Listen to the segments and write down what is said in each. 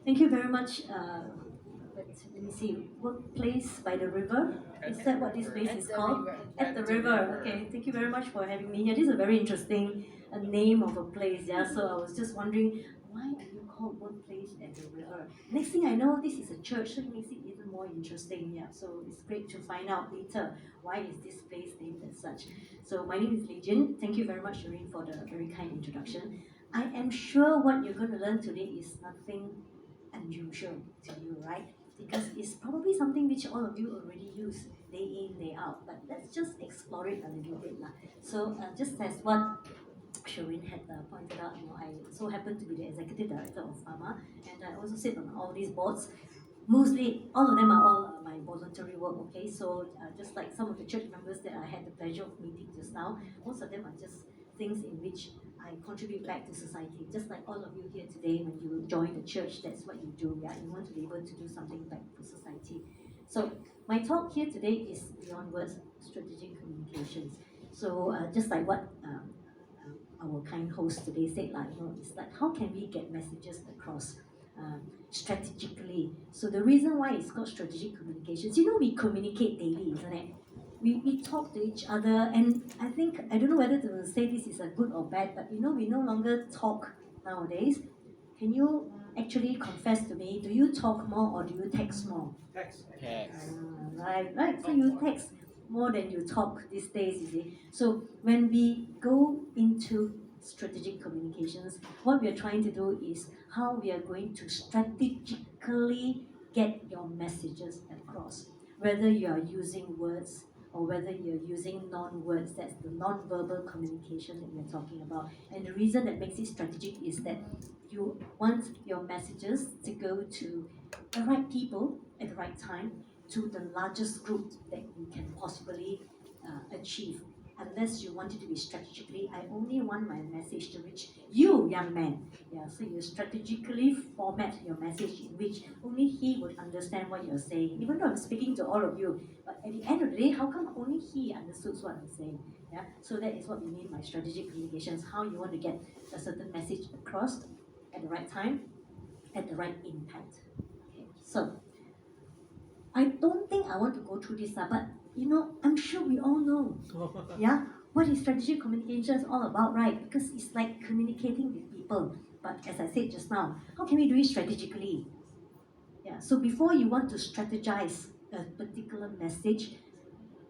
Thank you very much. Let me see. Workplace by the river. Is that what this place is called? At the river. Okay. Thank you very much for having me here. This is a very interesting name of a place. Yeah. So I was just wondering, why are you called Workplace at the river? Next thing I know, this is a church, so it makes it even more interesting. Yeah. So it's great to find out later why is this place named as such. So my name is Li Jin. Thank you very much, Shireen, for the very kind introduction. I am sure what you're going to learn today is nothing unusual to you, right? Because it's probably something which all of you already use day in, day out. But let's just explore it a little bit. Lah. So, just as what Shereen had pointed out, I so happen to be the executive director of Pharma, and I also sit on all these boards. Mostly, all of them are all my voluntary work, okay? So, just like some of the church members that I had the pleasure of meeting just now, most of them are just things in which I contribute back to society. Just like all of you here today, when you join the church, that's what you do. Yeah, you want to be able to do something back for society. So my talk here today is beyond words, strategic communications. So just like what our kind host today said, like it's like how can we get messages across strategically? So the reason why it's called strategic communications, we communicate daily, isn't it? We talk to each other, and I think I don't know whether to say this is a good or bad, but we no longer talk nowadays. Can you actually confess to me? Do you talk more or do you text more? Text. Right. So you text more than you talk these days, you see. So when we go into strategic communications, what we are trying to do is how we are going to strategically get your messages across. Whether you are using words or whether you're using non-words, that's the non-verbal communication that we're talking about. And the reason that makes it strategic is that you want your messages to go to the right people at the right time, to the largest group that you can possibly achieve. Unless you want it to be strategically, I only want my message to reach you, young man. Yeah, so you strategically format your message in which only he would understand what you're saying. Even though I'm speaking to all of you, but at the end of the day, how come only he understood what I'm saying? Yeah, so that is what we mean by strategic communications. How you want to get a certain message across at the right time, at the right impact. Okay, so I don't think I want to go through this, but I'm sure we all know, yeah, what is strategic communications all about, right? Because it's like communicating with people. But as I said just now, how can we do it strategically? Yeah, so before you want to strategize a particular message,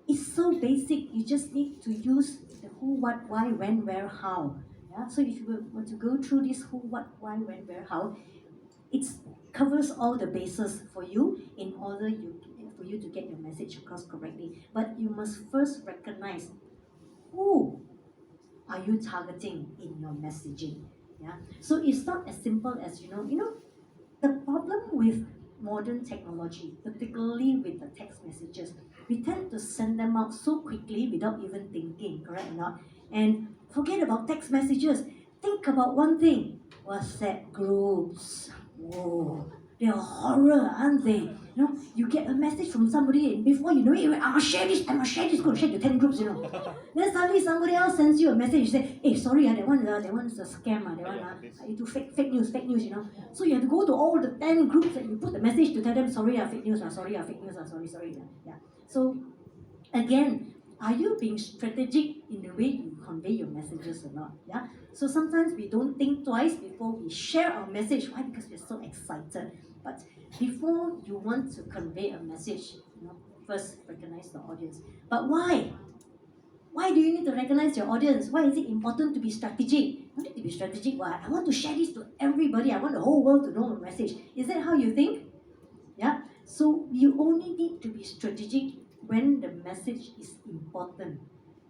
it's so basic. You just need to use the who, what, why, when, where, how. Yeah. So if you want to go through this who, what, why, when, where, how, it covers all the bases for you in order for you to get your message across correctly. But you must first recognize who are you targeting in your messaging. Yeah. So it's not as simple as the problem with modern technology, particularly with the text messages, we tend to send them out so quickly without even thinking, correct or not? And forget about text messages. Think about one thing. WhatsApp groups. Whoa, they're horror, aren't they? You get a message from somebody, and before you know it, I must share this, go share to 10 groups, Then suddenly somebody else sends you a message, you say, hey, sorry, that one is a scam, that one, you do fake news, So you have to go to all the 10 groups and you put the message to tell them, sorry, fake news, fake news, sorry. Yeah. So again, are you being strategic in the way you convey your messages or not? Yeah. So sometimes we don't think twice before we share our message. Why? Because we're so excited. But before you want to convey a message, first recognize the audience. But why? Why do you need to recognize your audience? Why is it important to be strategic? You need to be strategic. Why? I want to share this to everybody. I want the whole world to know the message. Is that how you think? Yeah. So you only need to be strategic when the message is important.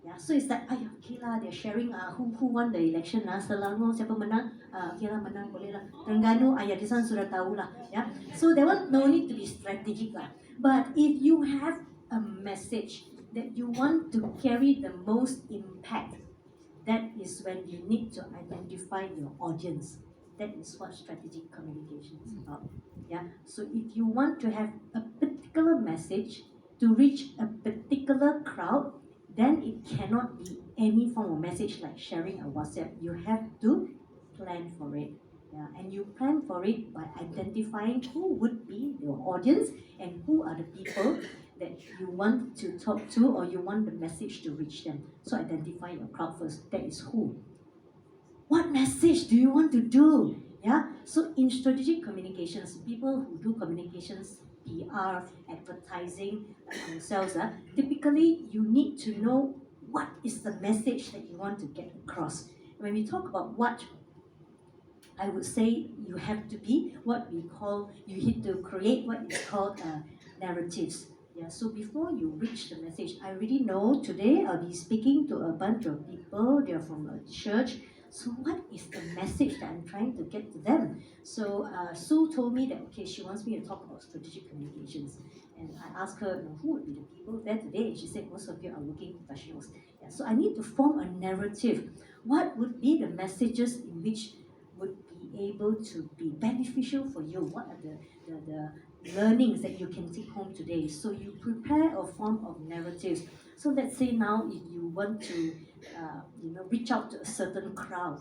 Yeah. So it's like, okay lah, they're sharing who won the election Selangor siapa menang? Okay lah, menang boleh lah. Terengganu, this one sudah tahu lah. Yeah. So that one no need to be strategic lah. But if you have a message that you want to carry the most impact, that is when you need to identify your audience. That is what strategic communication is about. Yeah. So if you want to have a particular message to reach a particular crowd, then it cannot be any form of message like sharing a WhatsApp. You have to plan for it. Yeah, and you plan for it by identifying who would be your audience and who are the people that you want to talk to or you want the message to reach them. So identify your crowd first. That is who. What message do you want to do? Yeah. So in strategic communications, people who do communications, PR, advertising, like themselves, typically you need to know what is the message that you want to get across. When we talk about what, I would say you have to be what we call, you need to create what is called narratives. Yeah, so before you reach the message, I already know today I'll be speaking to a bunch of people, they're from a church. So what is the message that I'm trying to get to them? So Sue told me that, okay, she wants me to talk about strategic communications. And I asked her, who would be the people there today? And she said, most of you are working professionals. Yeah, so I need to form a narrative. What would be the messages in which would be able to be beneficial for you? What are the learnings that you can take home today? So you prepare a form of narratives. So let's say now if you want to reach out to a certain crowd,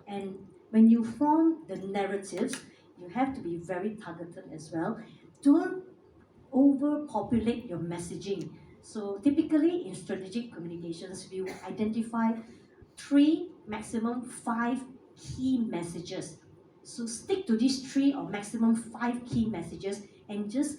and when you form the narratives, you have to be very targeted as well. Don't overpopulate your messaging. So typically in strategic communications, we will identify three, maximum five key messages. So stick to these three or maximum five key messages and just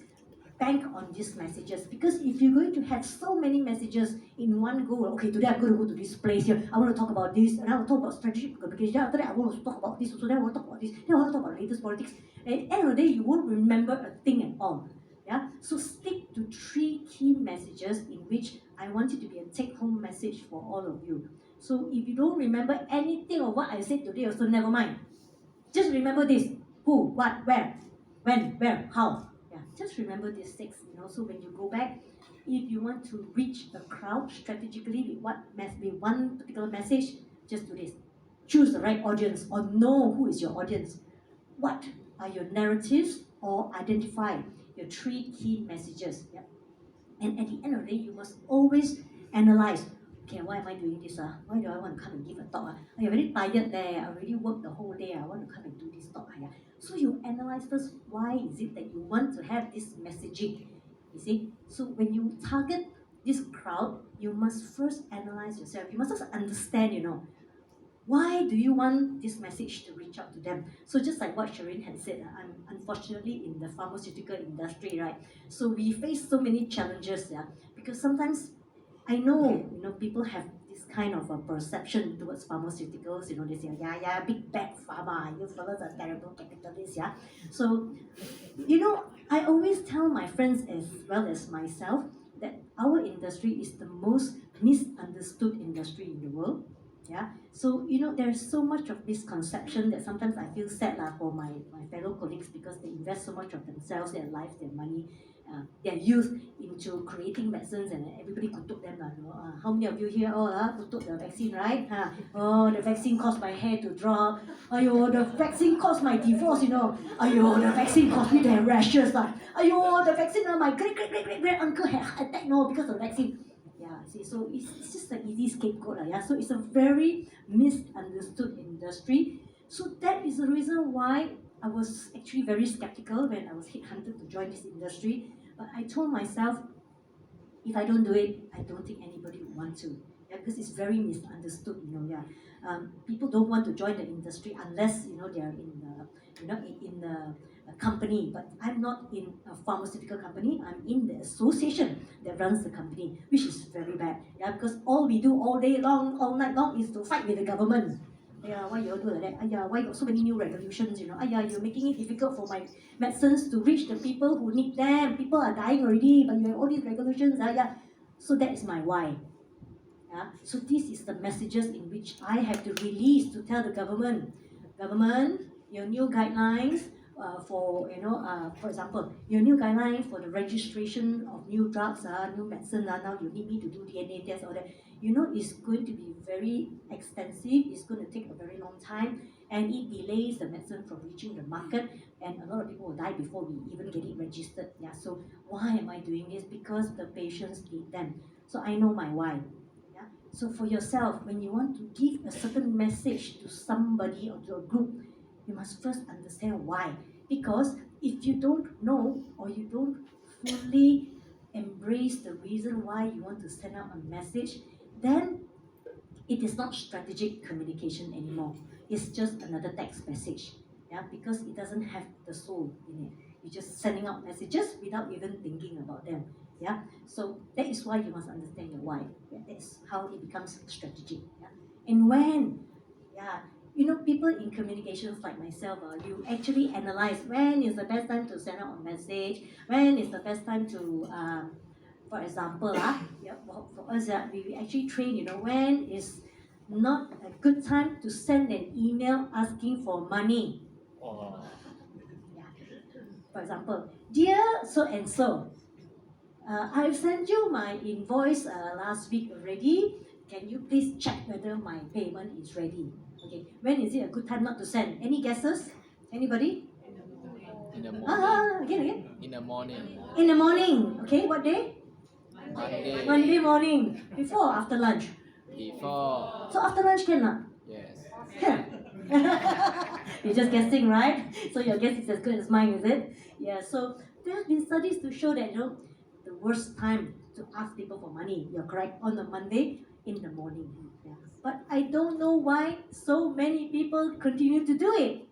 bank on these messages. Because if you're going to have so many messages in one go, okay, today I'm going to go to this place here, I want to talk about this, and I will talk about strategic communication, after that I want to talk about this, so then I want to talk about this, then I want to talk about latest politics. And at the end of the day, you won't remember a thing at all. Yeah, so stick to three key messages in which I want it to be a take-home message for all of you. So if you don't remember anything of what I said today, also never mind. Just remember this: who, what, where, when, where, how. Yeah, just remember these six. So when you go back, if you want to reach a crowd strategically with one particular message, just do this: choose the right audience or know who is your audience. What are your narratives, or identify your three key messages. Yeah. And at the end of the day, you must always analyze. Okay, why am I doing this? Why do I want to come and give a talk? I'm very tired there. I already worked the whole day. I want to come and do this talk. Yeah. So you analyze first, why is it that you want to have this messaging? You see? So when you target this crowd, you must first analyze yourself. You must also understand, why do you want this message to reach out to them? So just like what Shireen had said, I'm unfortunately in the pharmaceutical industry, right? So we face so many challenges, yeah, because sometimes I know, people have this kind of a perception towards pharmaceuticals. They say, yeah, big bad pharma, you fellas are terrible capitalists, yeah. So, I always tell my friends as well as myself that our industry is the most misunderstood industry in the world. Yeah. So, there's so much of misconception that sometimes I feel sad for my fellow colleagues, because they invest so much of themselves, their life, their money, their youth into creating medicines, and everybody kutuk them. How many of you here all kutuk the vaccine, right? Oh, the vaccine caused my hair to drop. Ayo, the vaccine caused my divorce. Ayo, the vaccine caused me to have rashes. Ayo, the vaccine, my great uncle had heart attack, no, because of the vaccine. Yeah, see, so it's just an easy scapegoat. Yeah, so it's a very misunderstood industry. So that is the reason why I was actually very skeptical when I was headhunted to join this industry. But I told myself, if I don't do it, I don't think anybody would want to. Yeah, because it's very misunderstood. Yeah, people don't want to join the industry unless they are in the in the company. But I'm not in a pharmaceutical company. I'm in the association that runs the company, which is very bad. Yeah, because all we do all day long, all night long, is to fight with the government. Yeah, why you all do like that? Why got so many new regulations? You're making it difficult for my medicines to reach the people who need them. People are dying already, but you have all these regulations. Yeah. So that is my why. Yeah. So this is the messages in which I have to release to tell the government, your new guidelines for example, your new guideline for the registration of new drugs, new medicine, now you need me to do DNA tests, all that. It's going to be very extensive. It's going to take a very long time, and it delays the medicine from reaching the market, and a lot of people will die before we even get it registered. Yeah. So why am I doing this? Because the patients need them. So I know my why. Yeah. So for yourself, when you want to give a certain message to somebody or to a group, you must first understand why. Because if you don't know or you don't fully embrace the reason why you want to send out a message, then it is not strategic communication anymore. It's just another text message. Yeah, because it doesn't have the soul in it. You're just sending out messages without even thinking about them. Yeah. So that is why you must understand your why. Yeah, that's how it becomes strategic. Yeah. And when, yeah, people in communications like myself, you actually analyze when is the best time to send out a message, when is the best time to for example, yeah, for us, we actually train, when is not a good time to send an email asking for money. Oh. Yeah. For example, dear so and so, I've sent you my invoice last week already. Can you please check whether my payment is ready? Okay. When is it a good time not to send? Any guesses? Anybody? In the morning. Again. In the morning. In the morning. Okay. What day? Monday. Monday morning. Before or after lunch? Before. So after lunch can not? Yes. Can. You're just guessing, right? So your guess is as good as mine, is it? Yeah. So there have been studies to show that the worst time to ask people for money. You're correct, on a Monday in the morning. Yeah. But I don't know why so many people continue to do it.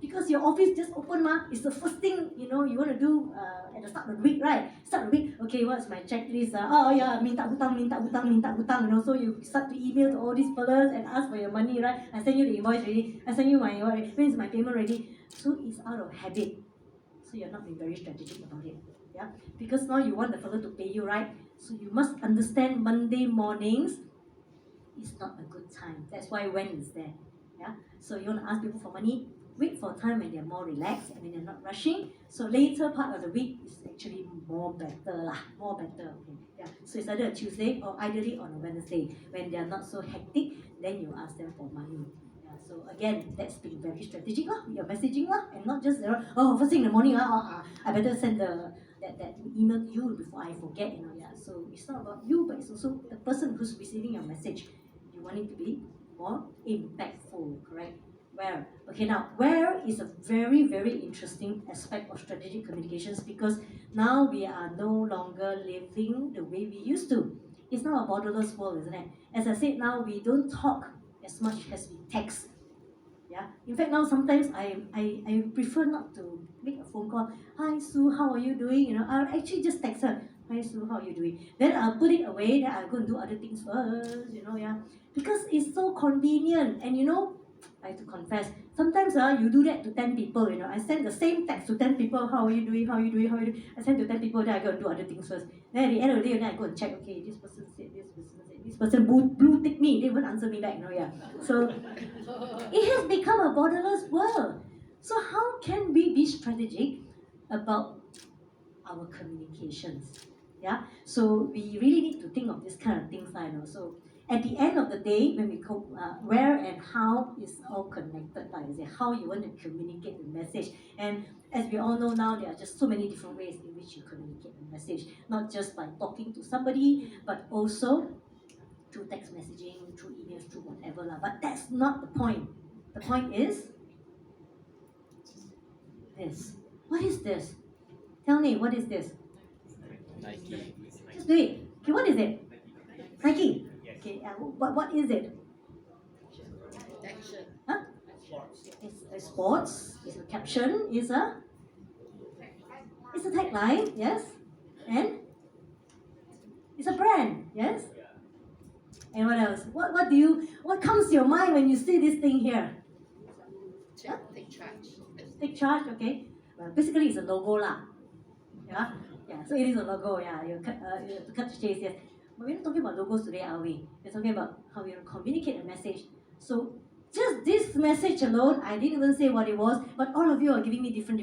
Because your office just open it's the first thing you want to do at the start of the week, right? Start of the week, okay, what's my checklist? Oh yeah, minta hutang, minta hutang, minta hutang. So you start to email to all these fellas and ask for your money, right? I send you the invoice ready. I send you when is my payment ready? So it's out of habit. So you're not being very strategic about it, yeah. Because now you want the fellow to pay you, right? So you must understand Monday mornings is not a good time. That's why when is there. Yeah. So you want to ask people for money, wait for a time when they're more relaxed and when they're not rushing. So later part of the week is actually more better lah. More better. Okay. Yeah. So it's either a Tuesday or ideally on a Wednesday. When they're not so hectic, then you ask them for money. Yeah. So again, that's being very strategic lah. Your messaging lah, and not just first thing in the morning I better send that email to you before I forget. Yeah. So it's not about you, but it's also the person who's receiving your message. You want it to be more impactful, correct? Where? Okay, now, where is a very, very interesting aspect of strategic communications, because now we are no longer living the way we used to. It's now a borderless world, isn't it? As I said, now we don't talk as much as we text. Yeah. In fact, now sometimes I prefer not to make a phone call. Hi Sue, how are you doing? I'll actually just text her. Hi Sue, how are you doing? Then I'll put it away. Then I'll go and do other things first. Yeah, because it's so convenient. And I have to confess, sometimes you do that to 10 people. I send the same text to 10 people. How are you doing? How are you doing? How are you doing? I send to 10 people. Then I go and do other things first. Then at the end of the day, then I go and check. Okay, this person said this person said this person blue tick me. They won't answer me back. Yeah. So it has become a borderless world. So how can we be strategic about our communications? Yeah. So we really need to think of this kind of things. So at the end of the day, when we where and how is all connected. Is it how you want to communicate the message? And as we all know now, there are just so many different ways in which you communicate the message. Not just by talking to somebody, but also through text messaging, through emails, through whatever lah. But that's not the point. The point is this. What is this? Tell me, what is this? Nike. Just do it. Okay, what is it? Nike. Okay, what is it? Action. Huh? It's a sports. It's a caption. It's a tagline. Yes, and it's a brand. Yes. And what else? What comes to your mind when you see this thing here? Huh? Take charge. Take charge, okay. Well, basically it's a logo lah. Yeah? Yeah, so it is a logo, yeah. You have to cut the chase, yes. But we're not talking about logos today, are we? We're talking about how we communicate a message. So just this message alone, I didn't even say what it was, but all of you are giving me different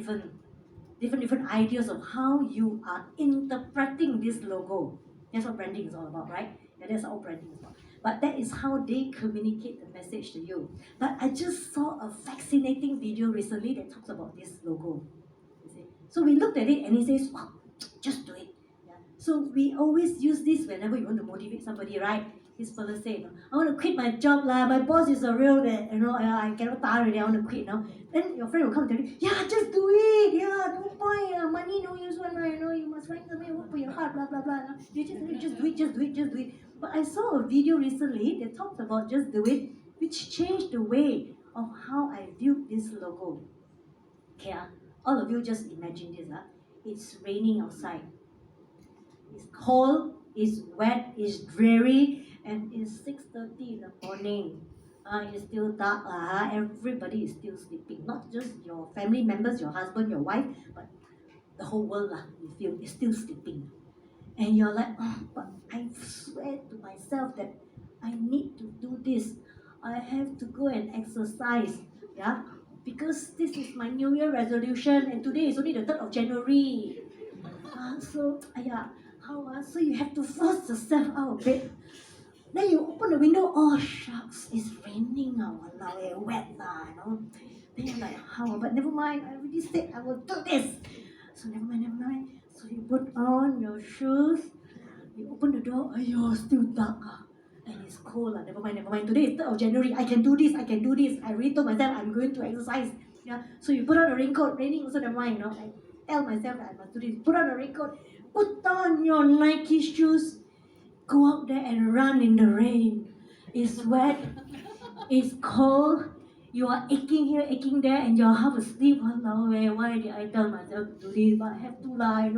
ideas of how you are interpreting this logo. That's what branding is all about, right? Yeah, that's all branding is about. But that is how they communicate the message to you. But I just saw a fascinating video recently that talks about this logo. You see? So we looked at it and it says, wow, just do it. Yeah. So we always use this whenever you want to motivate somebody, right? This fella said, I want to quit my job lah. My boss is a real that I cannot die already. I want to quit. Then your friend will come tell you, yeah, just do it. Yeah, no point. Money no use one. You must find something work for your heart. Blah blah blah. You just do it. Just do it. Just do it. But I saw a video recently that talked about just do it, which changed the way of how I viewed this logo. Okay, all of you just imagine this. It's raining outside. It's cold, it's wet, it's dreary, and it's 6:30 in the morning. It's still dark. Everybody is still sleeping. Not just your family members, your husband, your wife, but the whole world you feel is still sleeping. And you're like, but I swear to myself that I need to do this. I have to go and exercise. Yeah? Because this is my New Year resolution and today is only the 3rd of January. So you have to force yourself out of bed. Then you open the window, oh shucks, it's raining now, wet Then you're like, how? But never mind, I already said I will do this. So never mind. So you put on your shoes, you open the door, still dark. And it's cold. Never mind. Today is 3rd of January. I can do this. I already told myself I'm going to exercise. Yeah. So you put on a raincoat. Raining also never mind. I tell myself that I must do this. Put on a raincoat. Put on your Nike shoes. Go out there and run in the rain. It's wet. It's cold. You are aching here, aching there, and you're half asleep. Why did I tell myself to do this? But I have to My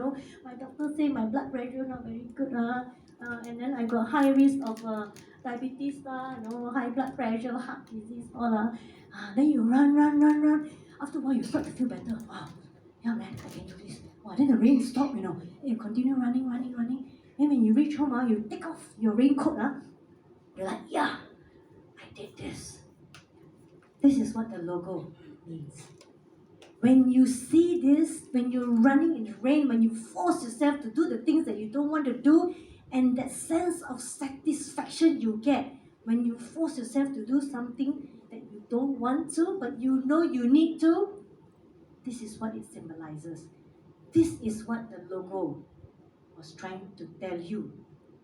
doctor say my blood pressure not very good. And then I got high risk of diabetes, high blood pressure, heart disease, all. Then you run. After a while, you start to feel better. Wow, yeah, man, I can do this. Then the rain stop, You continue running. Then when you reach home, you take off your raincoat. You're like, yeah, I did this. This is what the logo means. When you see this, when you're running in the rain, when you force yourself to do the things that you don't want to do, and that sense of satisfaction you get when you force yourself to do something that you don't want to, but you know you need to, this is what it symbolizes. This is what the logo was trying to tell you.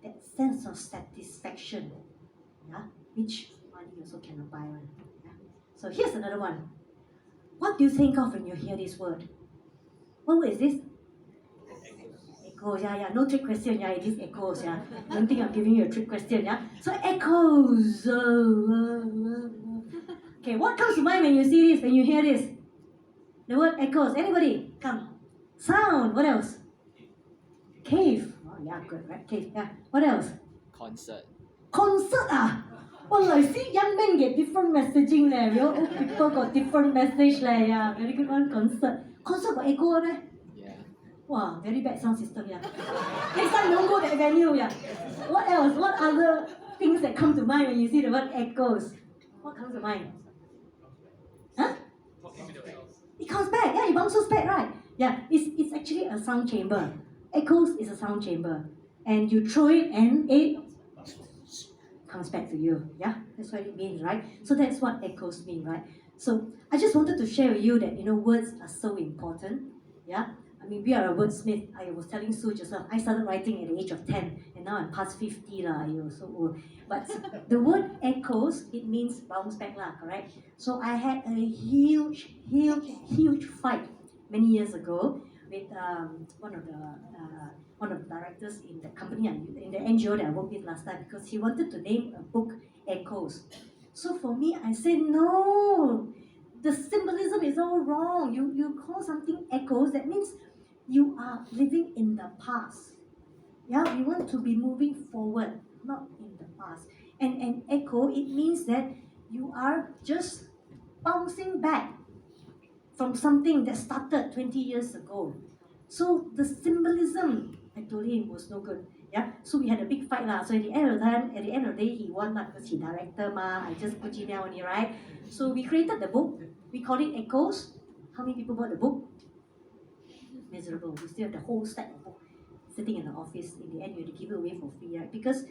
That sense of satisfaction, which money also cannot buy one. So here's another one. What do you think of when you hear this word? What word is this? Echoes, no trick question, it is echoes, Don't think I'm giving you a trick question, So echoes. Okay, what comes to mind when you see this, when you hear this? The word echoes. Anybody? Come. Sound. What else? Cave. Oh, yeah, good, right? Cave, What else? Concert. Concert, Well, I see young men get different messaging there. We all old people got different message there. Yeah, very good one. Concert. Concert got echo, right? Yeah. Wow, very bad sound system. Yeah. Next time don't go that venue. Yeah. What else? What other things that come to mind when you see the word echoes? What comes to mind? Huh? It comes back. Yeah, it bounces back, right? Yeah. It's actually a sound chamber. Echoes is a sound chamber, and you throw it and it comes back to you. Yeah, that's what it means, right? So that's what echoes mean, right? So I just wanted to share with you that words are so important. Yeah, I mean we are a wordsmith. I was telling Sue just now, I started writing at the age of 10, and now I'm past 50 lah. So old. But the word echoes, it means bounce back lah, correct? So I had a huge fight many years ago with one of the directors in the company, in the NGO that I worked with last time, because he wanted to name a book Echoes. So for me, I said, no, the symbolism is all wrong. You call something echoes, that means you are living in the past. Yeah, we want to be moving forward, not in the past. And an echo, it means that you are just bouncing back from something that started 20 years ago. So the symbolism, I told him, was no good. Yeah. So we had a big fight lah. So at the end of the day, he won because he director ma. I just put him down only, right? So we created the book. We called it Echoes. How many people bought the book? Miserable. We still have the whole stack of book sitting in the office. In the end, you had to give it away for free, right? Because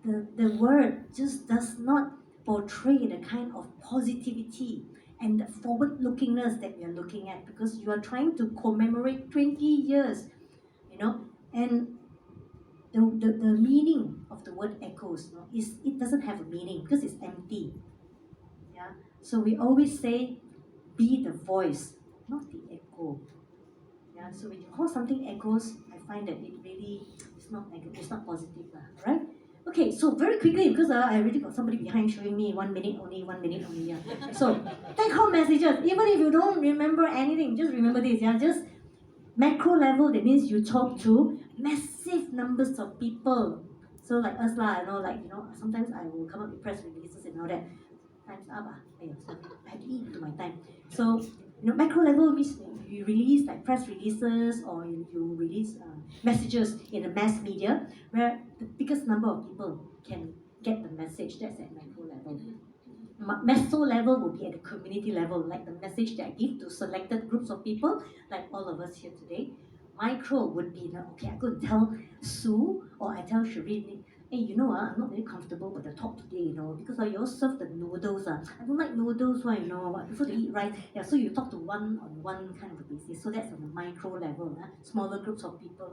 the word just does not portray the kind of positivity and the forward-lookingness that we are looking at, because you are trying to commemorate 20 years, and the meaning of the word echoes, is it doesn't have a meaning because it's empty. Yeah. So we always say, be the voice, not the echo. Yeah. So when you call something echoes, I find that it really is not negative, it's not positive, right? Okay, so very quickly, because I already got somebody behind showing me 1 minute only, 1 minute only. Yeah. So take home messages. Even if you don't remember anything, just remember this. Yeah, just macro level. That means you talk to massive numbers of people. So like us lah, sometimes I will come up with press releases and all that. Time's up. Sorry, I have to eat to my time. So macro level means you release like press releases or you release messages in the mass media where the biggest number of people can get the message. That's at macro level. Meso level will be at the community level, like the message that I give to selected groups of people, like all of us here today. Micro would be, okay, I go and tell Sue or I tell Shireen, hey, I'm not very comfortable with the talk today, because you all serve the noodles. I don't like noodles, I prefer to eat rice. Yeah, so you talk to one-on-one kind of a basis. So that's on the micro level, smaller groups of people.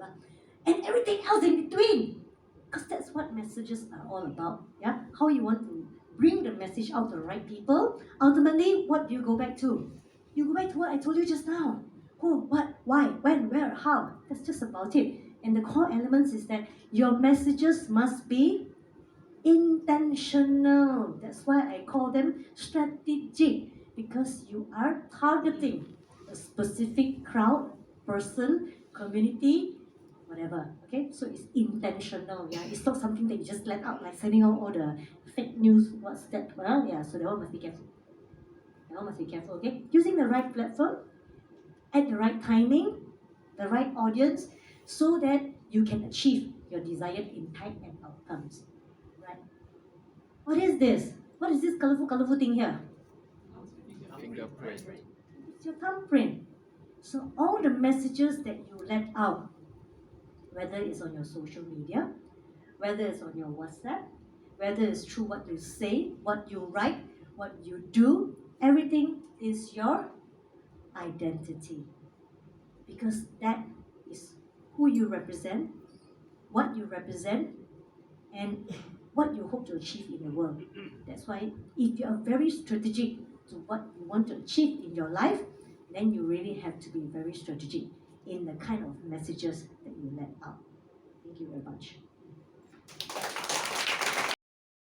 And everything else in between. Because that's what messages are all about. Yeah, how you want to bring the message out to the right people. Ultimately, what do you go back to? You go back to what I told you just now. Who, what, why, when, where, how. That's just about it. And the core elements is that your messages must be intentional. That's why I call them strategic, because you are targeting a specific crowd, person, community, whatever. Okay, so it's intentional. Yeah, it's not something that you just let out, like sending out all the fake news. What's that? Well, yeah. So that one must be careful. That one must be careful. Okay, using the right platform at the right timing, the right audience, so that you can achieve your desired impact and outcomes. Right? What is this? What is this colorful thing here? Fingerprint. It's your thumbprint. So all the messages that you let out, whether it's on your social media, whether it's on your WhatsApp, whether it's through what you say, what you write, what you do, everything is your identity. Because that is who you represent, what you represent, and what you hope to achieve in the world. That's why if you are very strategic to what you want to achieve in your life, then you really have to be very strategic in the kind of messages that you let out. Thank you very much.